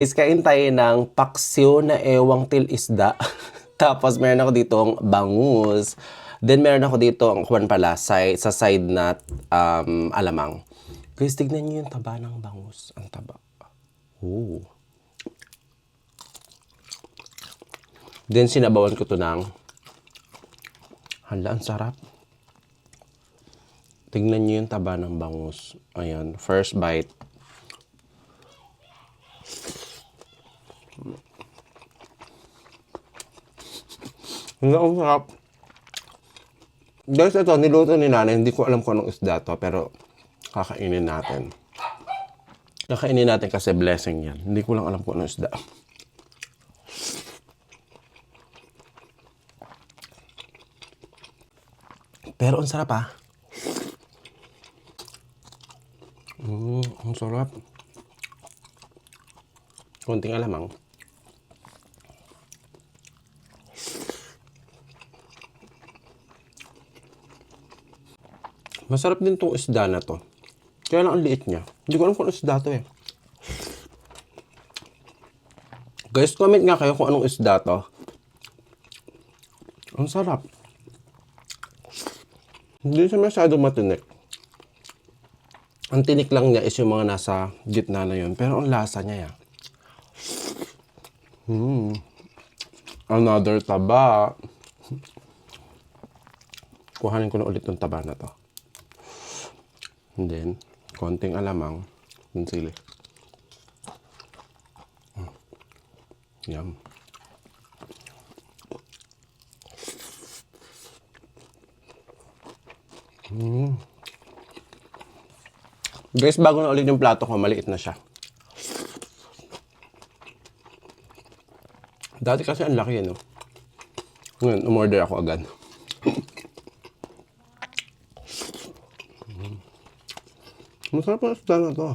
Is kain tayo ng paksiw na ewang til isda. Tapos meron ako ditong bangus. Then meron ako dito ang kuwan pala sa side na alamang. Guys, tignan niyo yung taba ng bangus. Ang taba. Ooh. Then sinabawan ko to ng hala, ang sarap. Tignan niyo yung taba ng bangus. Ayan, first bite. Ang sarap. Guys, ito, niluto ni nanay. Hindi ko alam kung anong isda to, pero kakainin natin. Kakainin natin kasi blessing yan. Hindi ko lang alam kung anong isda. Pero ang sarap ah. Ang sarap. Konting alamang. Masarap din tong isda na to. Kaya lang ang liit niya. Hindi ko alam kung anong isda to eh. Guys, comment nga kayo kung anong isda to. Ang sarap. Hindi siya masyadong matinik. Ang tinik lang niya is yung mga nasa gitna na yun. Pero ang lasa niya yan. Another taba. Kuhanin ko na ulit ng taba na to. And then, konting alamang. Yung sili. Yum. Guys, bago na ulit yung plato ko, maliit na siya. Dati kasi ang laki no? Ngayon, umorder ako agad. Masarap ang isda na to.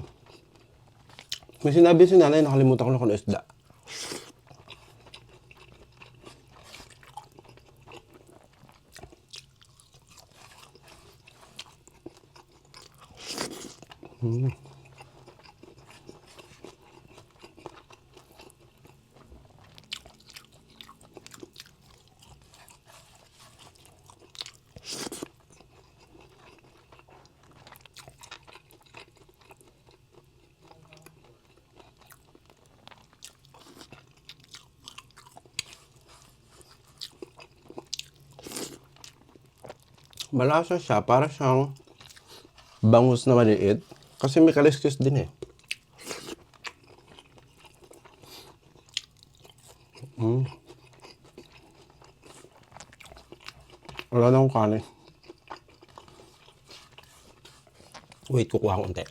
May sinabi si nanay, nakalimutan ko na kung ano isda. Malasa siya, para siyang bangus na maliit. Kasi may kaliskis din eh. Wala na akong kanin. Wait, kukuha ko unti.